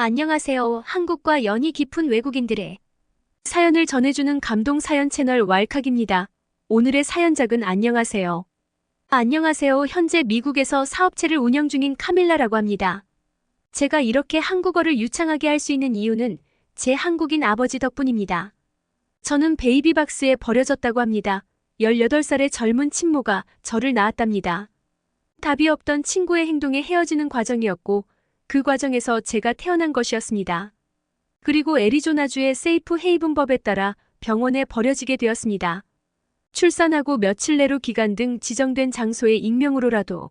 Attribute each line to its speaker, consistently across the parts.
Speaker 1: 안녕하세요. 한국과 연이 깊은 외국인들의 사연을 전해주는 감동 사연 채널 왈칵입니다. 오늘의 사연작은 안녕하세요. 안녕하세요. 현재 미국에서 사업체를 운영 중인 카밀라라고 합니다. 제가 이렇게 한국어를 유창하게 할 수 있는 이유는 제 한국인 아버지 덕분입니다. 저는 베이비박스에 버려졌다고 합니다. 18살의 젊은 친모가 저를 낳았답니다. 답이 없던 친구의 행동에 헤어지는 과정이었고 그 과정에서 제가 태어난 것이었습니다. 그리고 애리조나주의 세이프 헤이븐 법에 따라 병원에 버려지게 되었습니다. 출산하고 며칠 내로 기간 등 지정된 장소에 익명으로라도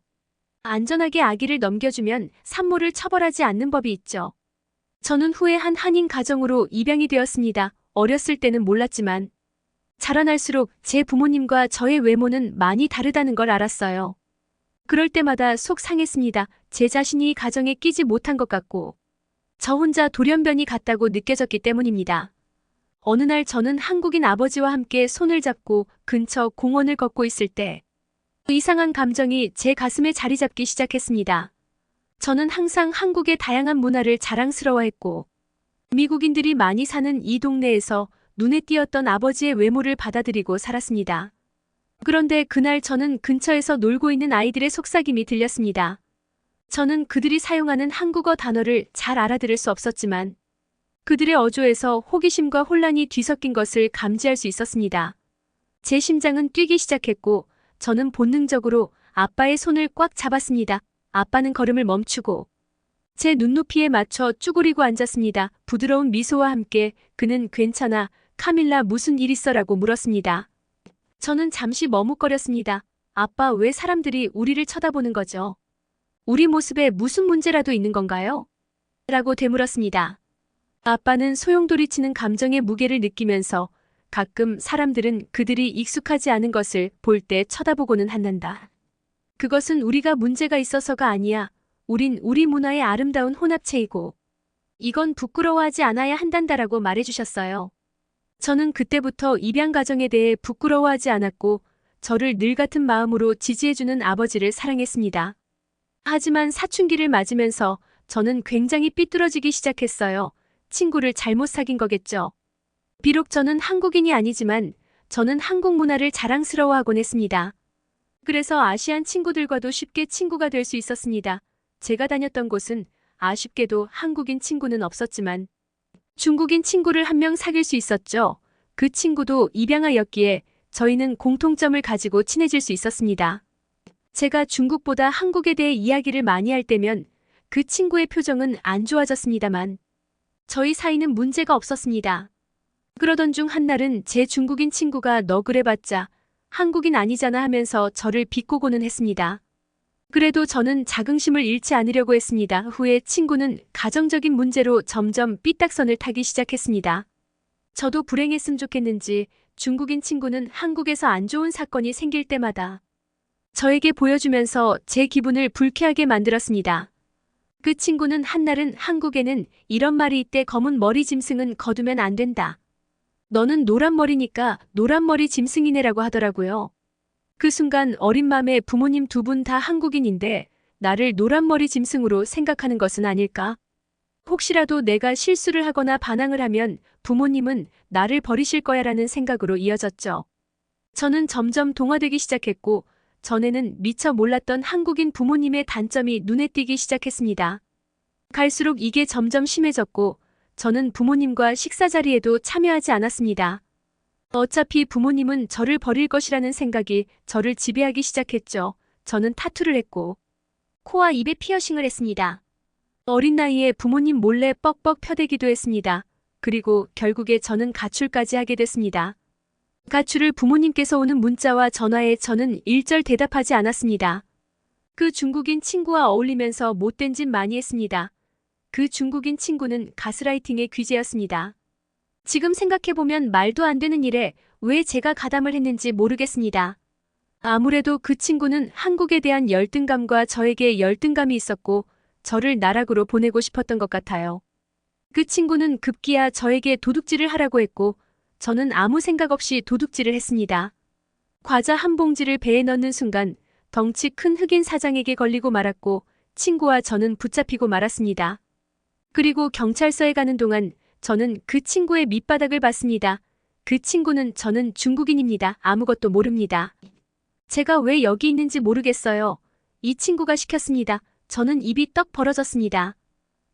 Speaker 1: 안전하게 아기를 넘겨주면 산모를 처벌하지 않는 법이 있죠. 저는 후에 한 한인 가정으로 입양이 되었습니다. 어렸을 때는 몰랐지만 자라날수록 제 부모님과 저의 외모는 많이 다르다는 걸 알았어요. 그럴 때마다 속 상했습니다. 제 자신이 이 가정에 끼지 못한 것 같고 저 혼자 돌연변이 같다고 느껴졌기 때문입니다. 어느 날 저는 한국인 아버지와 함께 손을 잡고 근처 공원을 걷고 있을 때 이상한 감정이 제 가슴에 자리 잡기 시작했습니다. 저는 항상 한국의 다양한 문화를 자랑스러워했고 미국인들이 많이 사는 이 동네에서 눈에 띄었던 아버지의 외모를 받아들이고 살았습니다. 그런데 그날 저는 근처에서 놀고 있는 아이들의 속삭임이 들렸습니다. 저는 그들이 사용하는 한국어 단어를 잘 알아들을 수 없었지만 그들의 어조에서 호기심과 혼란이 뒤섞인 것을 감지할 수 있었습니다. 제 심장은 뛰기 시작했고 저는 본능적으로 아빠의 손을 꽉 잡았습니다. 아빠는 걸음을 멈추고 제 눈높이에 맞춰 쭈그리고 앉았습니다. 부드러운 미소와 함께 그는 괜찮아, 카밀라 무슨 일 있어라고 물었습니다. 저는 잠시 머뭇거렸습니다. 아빠, 왜 사람들이 우리를 쳐다보는 거죠? 우리 모습에 무슨 문제라도 있는 건가요? 라고 되물었습니다. 아빠는 소용돌이치는 감정의 무게를 느끼면서 가끔 사람들은 그들이 익숙하지 않은 것을 볼 때 쳐다보고는 한단다. 그것은 우리가 문제가 있어서가 아니야. 우린 우리 문화의 아름다운 혼합체이고 이건 부끄러워하지 않아야 한단다라고 말해주셨어요. 저는 그때부터 입양 가정에 대해 부끄러워하지 않았고 저를 늘 같은 마음으로 지지해주는 아버지를 사랑했습니다. 하지만 사춘기를 맞으면서 저는 굉장히 삐뚤어지기 시작했어요. 친구를 잘못 사귄 거겠죠. 비록 저는 한국인이 아니지만 저는 한국 문화를 자랑스러워하곤 했습니다. 그래서 아시안 친구들과도 쉽게 친구가 될 수 있었습니다. 제가 다녔던 곳은 아쉽게도 한국인 친구는 없었지만 중국인 친구를 한 명 사귈 수 있었죠. 그 친구도 입양아였기에 저희는 공통점을 가지고 친해질 수 있었습니다. 제가 중국보다 한국에 대해 이야기를 많이 할 때면 그 친구의 표정은 안 좋아졌습니다만 저희 사이는 문제가 없었습니다. 그러던 중 한날은 제 중국인 친구가 너 그래봤자 한국인 아니잖아 하면서 저를 비꼬고는 했습니다. 그래도 저는 자긍심을 잃지 않으려고 했습니다. 후에 친구는 가정적인 문제로 점점 삐딱선을 타기 시작했습니다. 저도 불행했으면 좋겠는지 중국인 친구는 한국에서 안 좋은 사건이 생길 때마다 저에게 보여주면서 제 기분을 불쾌하게 만들었습니다. 그 친구는 한날은 한국에는 이런 말이 있대. 검은 머리 짐승은 거두면 안 된다. 너는 노란 머리니까 노란 머리 짐승이네라고 하더라고요. 그 순간 어린 맘에 부모님 두 분 다 한국인인데 나를 노란머리 짐승으로 생각하는 것은 아닐까? 혹시라도 내가 실수를 하거나 반항을 하면 부모님은 나를 버리실 거야라는 생각으로 이어졌죠. 저는 점점 동화되기 시작했고 전에는 미처 몰랐던 한국인 부모님의 단점이 눈에 띄기 시작했습니다. 갈수록 이게 점점 심해졌고 저는 부모님과 식사 자리에도 참여하지 않았습니다. 어차피 부모님은 저를 버릴 것이라는 생각이 저를 지배하기 시작했죠. 저는 타투를 했고 코와 입에 피어싱을 했습니다. 어린 나이에 부모님 몰래 뻑뻑 펴대기도 했습니다. 그리고 결국에 저는 가출까지 하게 됐습니다. 가출을 부모님께서 오는 문자와 전화에 저는 일절 대답하지 않았습니다. 그 중국인 친구와 어울리면서 못된 짓 많이 했습니다. 그 중국인 친구는 가스라이팅의 귀재였습니다. 지금 생각해보면 말도 안 되는 일에 왜 제가 가담을 했는지 모르겠습니다. 아무래도 그 친구는 한국에 대한 열등감과 저에게 열등감이 있었고 저를 나락으로 보내고 싶었던 것 같아요. 그 친구는 급기야 저에게 도둑질을 하라고 했고 저는 아무 생각 없이 도둑질을 했습니다. 과자 한 봉지를 배에 넣는 순간 덩치 큰 흑인 사장에게 걸리고 말았고 친구와 저는 붙잡히고 말았습니다. 그리고 경찰서에 가는 동안 저는 그 친구의 밑바닥을 봤습니다. 그 친구는 저는 중국인입니다. 아무것도 모릅니다. 제가 왜 여기 있는지 모르겠어요. 이 친구가 시켰습니다. 저는 입이 떡 벌어졌습니다.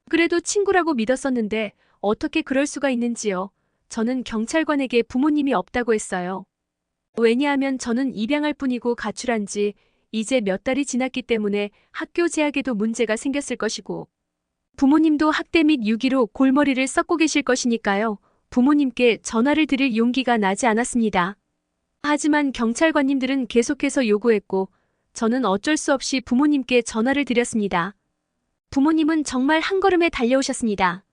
Speaker 1: 그래도 친구라고 믿었었는데 어떻게 그럴 수가 있는지요. 저는 경찰관에게 부모님이 없다고 했어요. 왜냐하면 저는 입양할 뿐이고 가출한 지 이제 몇 달이 지났기 때문에 학교 재학에도 문제가 생겼을 것이고 부모님도 학대 및 유기로 골머리를 썩고 계실 것이니까요. 부모님께 전화를 드릴 용기가 나지 않았습니다. 하지만 경찰관님들은 계속해서 요구했고 저는 어쩔 수 없이 부모님께 전화를 드렸습니다. 부모님은 정말 한 걸음에 달려오셨습니다.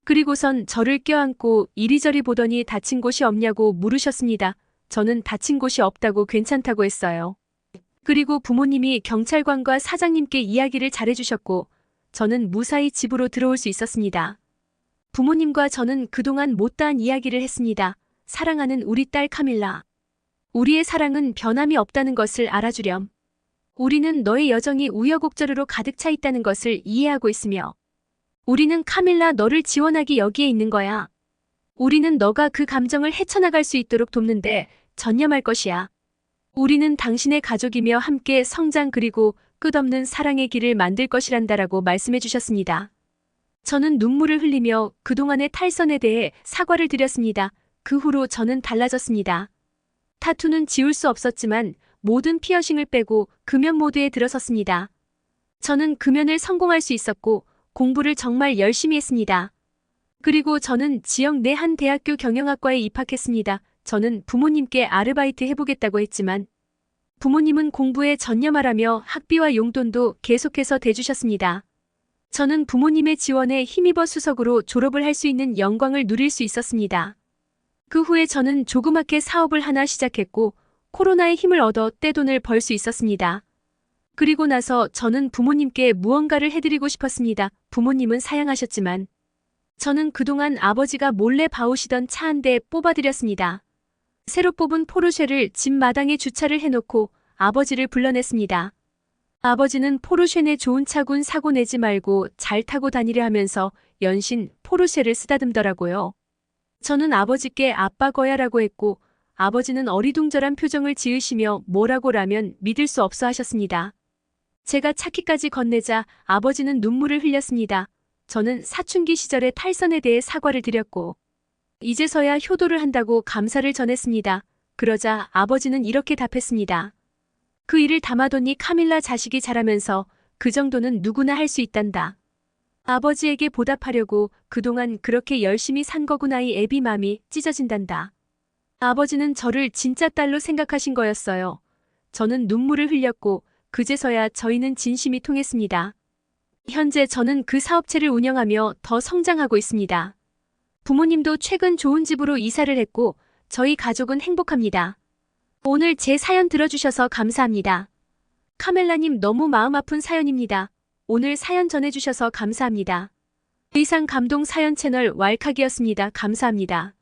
Speaker 1: 그리고선 저를 껴안고 이리저리 보더니 다친 곳이 없냐고 물으셨습니다. 저는 다친 곳이 없다고 괜찮다고 했어요. 그리고 부모님이 경찰관과 사장님께 이야기를 잘해주셨고 저는 무사히 집으로 들어올 수 있었습니다. 부모님과 저는 그동안 못다한 이야기를 했습니다. 사랑하는 우리 딸 카밀라. 우리의 사랑은 변함이 없다는 것을 알아주렴. 우리는 너의 여정이 우여곡절으로 가득 차 있다는 것을 이해하고 있으며 우리는 카밀라 너를 지원하기 여기에 있는 거야. 우리는 너가 그 감정을 헤쳐나갈 수 있도록 돕는데 전념할 것이야. 우리는 당신의 가족이며 함께 성장 그리고 끝없는 사랑의 길을 만들 것이란다라고 말씀해 주셨습니다. 저는 눈물을 흘리며 그동안의 탈선에 대해 사과를 드렸습니다. 그 후로 저는 달라졌습니다. 타투는 지울 수 없었지만 모든 피어싱을 빼고 금연 모드에 들어섰습니다. 저는 금연을 성공할 수 있었고 공부를 정말 열심히 했습니다. 그리고 저는 지역 내 한 대학교 경영학과에 입학했습니다. 저는 부모님께 아르바이트 해보겠다고 했지만 부모님은 공부에 전념하라며 학비와 용돈도 계속해서 대주셨습니다. 저는 부모님의 지원에 힘입어 수석으로 졸업을 할 수 있는 영광을 누릴 수 있었습니다. 그 후에 저는 조그맣게 사업을 하나 시작했고 코로나의 힘을 얻어 떼돈을 벌 수 있었습니다. 그리고 나서 저는 부모님께 무언가를 해드리고 싶었습니다. 부모님은 사양하셨지만 저는 그동안 아버지가 몰래 봐오시던 차 한 대 뽑아드렸습니다. 새로 뽑은 포르쉐를 집 마당에 주차를 해놓고 아버지를 불러냈습니다. 아버지는 포르쉐 내 좋은 차군 사고 내지 말고 잘 타고 다니려 하면서 연신 포르쉐를 쓰다듬더라고요. 저는 아버지께 아빠 거야라고 했고 아버지는 어리둥절한 표정을 지으시며 뭐라고라면 믿을 수 없어 하셨습니다. 제가 차키까지 건네자 아버지는 눈물을 흘렸습니다. 저는 사춘기 시절의 탈선에 대해 사과를 드렸고 이제서야 효도를 한다고 감사를 전했습니다. 그러자 아버지는 이렇게 답했습니다. 그 일을 담아뒀니 카밀라 자식이 자라면서 그 정도는 누구나 할 수 있단다. 아버지에게 보답하려고 그동안 그렇게 열심히 산 거구나 이 애비 맘이 찢어진단다. 아버지는 저를 진짜 딸로 생각하신 거였어요. 저는 눈물을 흘렸고 그제서야 저희는 진심이 통했습니다. 현재 저는 그 사업체를 운영하며 더 성장하고 있습니다. 부모님도 최근 좋은 집으로 이사를 했고 저희 가족은 행복합니다. 오늘 제 사연 들어주셔서 감사합니다. 카멜라님 너무 마음 아픈 사연입니다. 오늘 사연 전해주셔서 감사합니다. 이상 감동 사연 채널 왈칵이었습니다. 감사합니다.